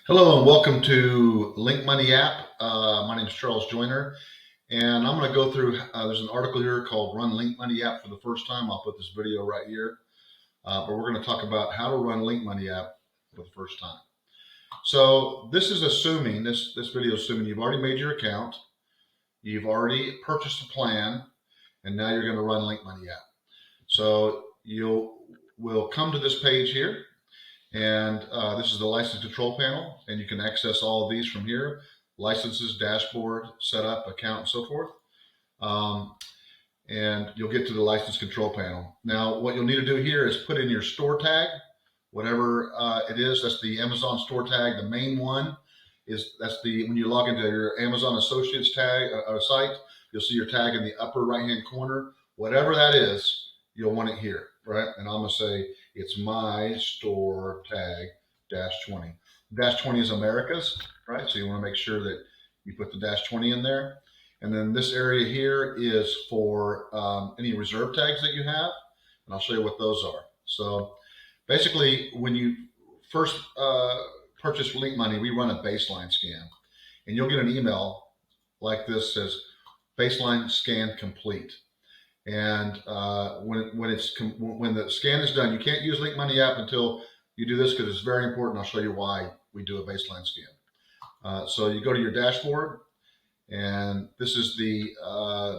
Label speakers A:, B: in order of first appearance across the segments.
A: Hello and welcome to Linkmoney App. My name is Charles Joyner, and I'm going to go through. There's an article here called "Run Linkmoney App for the First Time." I'll put this video right here, but we're going to talk about how to run Linkmoney App for the first time. So this is assuming this video is assuming you've already made your account, you've already purchased a plan, and now you're going to run Linkmoney App. So will come to this page here. And this is the license control panel, and you can access all of these from here: licenses, dashboard, setup, account, and so forth. And you'll get to the license control panel. Now, what you'll need to do here is put in your store tag, whatever it is. That's the Amazon store tag. The main one that's when you log into your Amazon Associates tag site, you'll see your tag in the upper right-hand corner. Whatever that is, you'll want it here, right? And I'm gonna say it's my store tag -20. -20 is America's, right? So you want to make sure that you put the -20 in there. And then this area here is for any reserve tags that you have, and I'll show you what those are. So basically, when you first purchase Linkmoney, we run a baseline scan, and you'll get an email like this that says baseline scan complete. And when the scan is done, you can't use Linkmoney App until you do this, because it's very important. I'll show you why we do a baseline scan. So you go to your dashboard, and this is the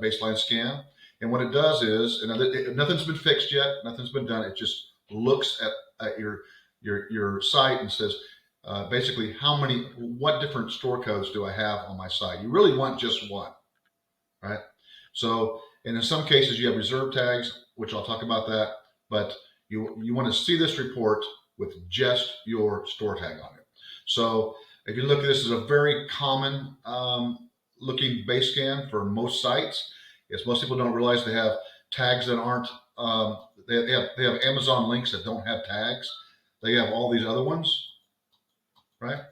A: baseline scan. And what it does is, and nothing's been fixed yet, nothing's been done. It just looks at your site and says basically what different store codes do I have on my site. You really want just one, right? So, and in some cases you have reserve tags, which I'll talk about that, but you want to see this report with just your store tag on it. So if you look at this, is a very common looking base scan for most sites. Yes, most people don't realize they have tags that aren't, they have Amazon links that don't have tags. They have all these other ones, right?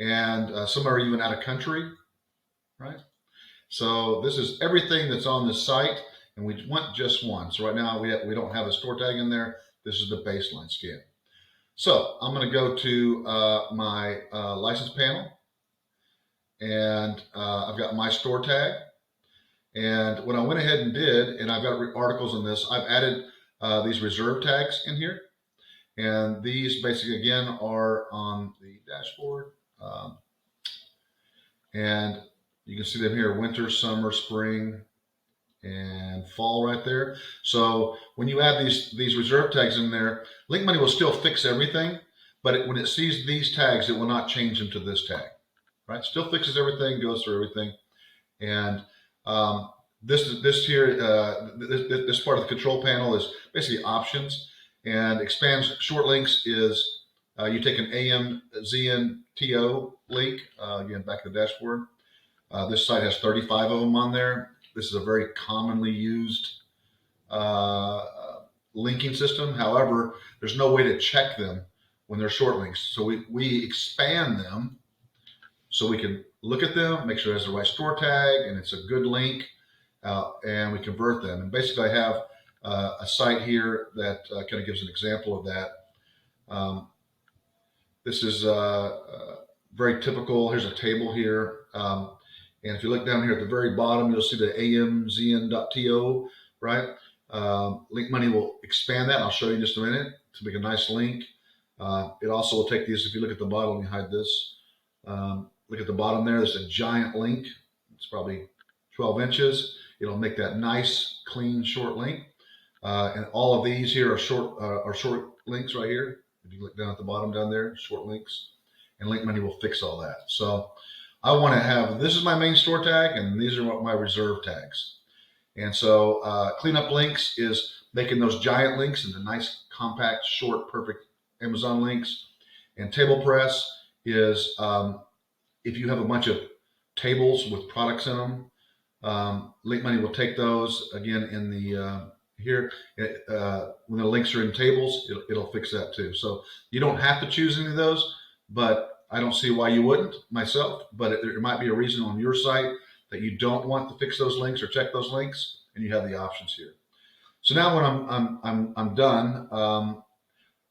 A: And some are even out of country, right? So this is everything that's on the site, and we want just one. So right now we don't have a store tag in there. This is the baseline scan. So I'm going to go to my license panel, and I've got my store tag. And what I went ahead and did, and I've got articles on this, I've added these reserve tags in here. And these basically, again, are on the dashboard. And you can see them here: winter, summer, spring, and fall right there. So when you add these reserve tags in there, Linkmoney will still fix everything, but when it sees these tags, it will not change them to this tag, right? Still fixes everything, goes through everything. And this part of the control panel is basically options, and expands short links is you take an AMZNTO link, again, back to the dashboard. This site has 35 of them on there. This is a very commonly used linking system. However, there's no way to check them when they're short links. So we expand them so we can look at them, make sure it has the right store tag, and it's a good link, and we convert them. And basically, I have a site here that kind of gives an example of that. This is very typical. Here's a table here. And if you look down here at the very bottom, you'll see the amzn.to, right? Linkmoney will expand that. I'll show you in just a minute to make a nice link. It also will take these. If you look at the bottom, let me hide this. Look at the bottom there. There's a giant link. It's probably 12 inches. It'll make that nice, clean, short link. And all of these here are short links right here. If you look down at the bottom down there, short links. And Linkmoney will fix all that. So I want to have, this is my main store tag, and these are my reserve tags. And so cleanup links is making those giant links into nice, compact, short, perfect Amazon links. And table press is if you have a bunch of tables with products in them, Linkmoney will take those, again, in the here, when the links are in tables, it'll fix that too. So you don't have to choose any of those, but I don't see why you wouldn't myself, but there might be a reason on your site that you don't want to fix those links or check those links, and you have the options here. So now when I'm done,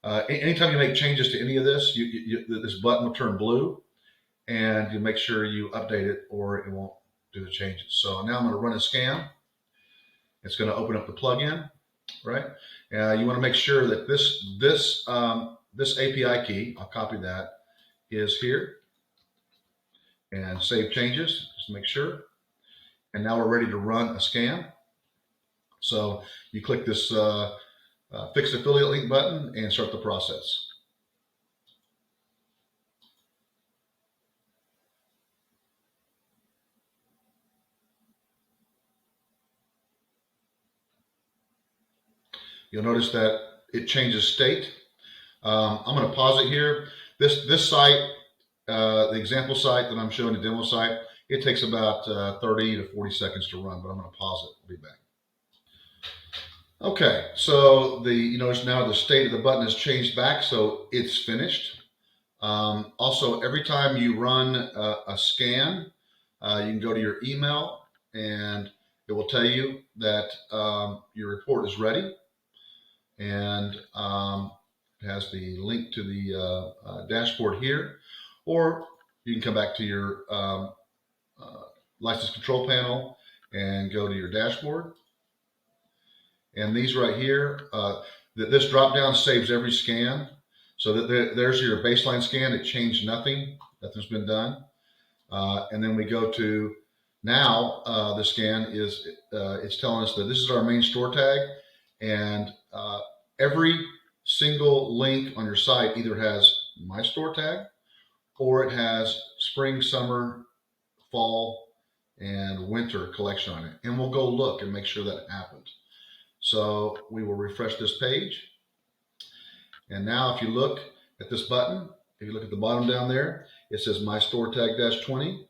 A: Anytime you make changes to any of this, this button will turn blue, and you make sure you update it or it won't do the changes. So now I'm going to run a scan. It's going to open up the plugin, right? You want to make sure that this API key, I'll copy that, is here, and save changes, just to make sure. And now we're ready to run a scan. So you click this fix affiliate link button and start the process. You'll notice that it changes state. I'm going to pause it here. This site, the example site that I'm showing, the demo site, it takes about 30 to 40 seconds to run, but I'm going to pause it. I'll be back. Okay, so you notice now the state of the button has changed back, so it's finished. Also, every time you run a scan, you can go to your email and it will tell you that your report is ready, and it has the link to the dashboard here, or you can come back to your license control panel and go to your dashboard. And these right here, this drop down saves every scan. So that there's your baseline scan. It changed nothing. Nothing's been done. And then we go to now the scan is it's telling us that this is our main store tag, and every single link on your site either has my store tag or it has spring, summer, fall, and winter collection on it. And we'll go look and make sure that happened. So we will refresh this page. And now if you look at this button, if you look at the bottom down there, it says My Store Tag -20.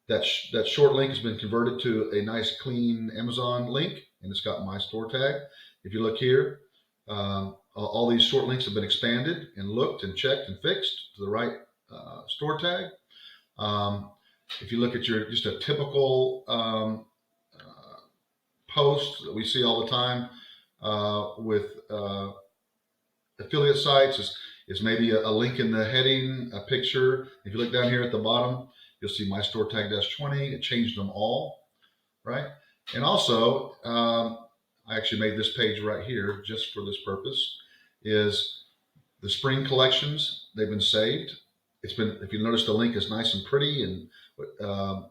A: That short link has been converted to a nice clean Amazon link, and it's got My Store Tag. If you look here, all these short links have been expanded and looked and checked and fixed to the right store tag. If you look at just a typical post that we see all the time with affiliate sites is maybe a link in the heading, a picture. If you look down here at the bottom, you'll see My Store Tag -20. It changed them all, right? And also, I actually made this page right here just for this purpose, is the spring collections. They've been saved. It's been, if you notice, the link is nice and pretty and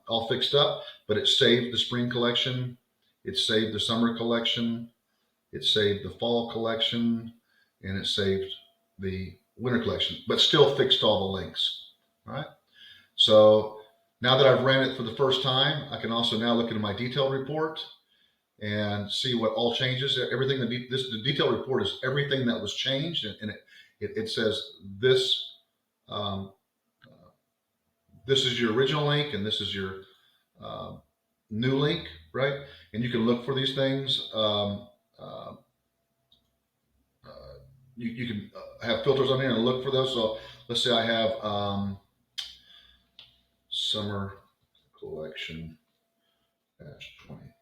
A: all fixed up, but it saved the spring collection. It saved the summer collection. It saved the fall collection, and it saved the winter collection, but still fixed all the links, all right? So now that I've ran it for the first time, I can also now look into my detailed report and see what all changes. Everything the detailed report is everything that was changed, and it says this this is your original link and this is your new link, right? And you can look for these things. You can have filters on here and look for those. So let's say I have summer collection -20.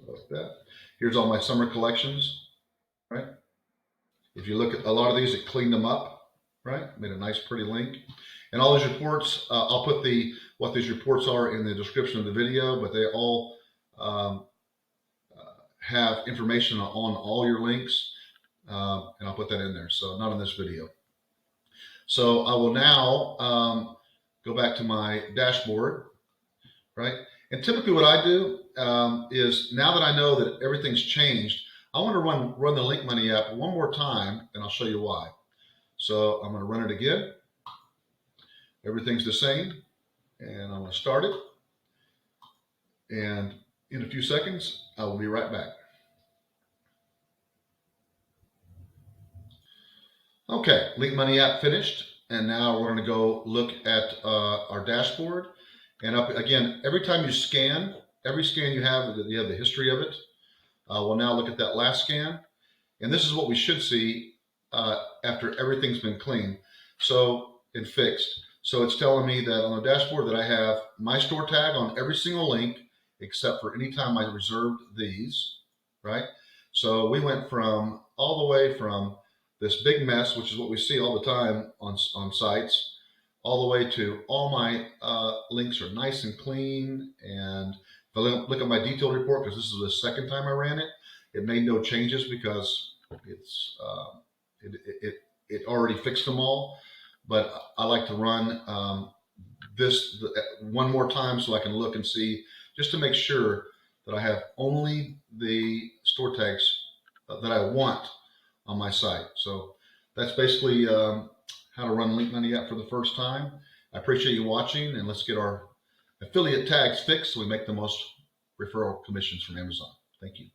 A: Like that. Here's all my summer collections, right? If you look at a lot of these, it cleaned them up, right? Made a nice, pretty link. And all these reports, I'll put what these reports are in the description of the video, but they all have information on all your links, and I'll put that in there. So not in this video. So I will now go back to my dashboard, right? And typically what I do is, now that I know that everything's changed, I want to run the Linkmoney app one more time, and I'll show you why. So I'm going to run it again. Everything's the same, and I'm going to start it. And in a few seconds, I will be right back. Okay, Linkmoney app finished, and now we're going to go look at our dashboard. And up again, every time you scan, every scan you have the history of it. We'll now look at that last scan, and this is what we should see after everything's been cleaned and fixed. So it's telling me that on the dashboard that I have my store tag on every single link, except for any time I reserved these, right? So we went from all the way from this big mess, which is what we see all the time on sites, all the way to all my links are nice and clean. And if I look at my detailed report, because this is the second time I ran it, it made no changes because it already fixed them all. But I like to run this one more time so I can look and see, just to make sure that I have only the store tags that I want on my site. So that's basically how to run Linkmoney App for the first time. I appreciate you watching, and let's get our affiliate tags fixed so we make the most referral commissions from Amazon. Thank you.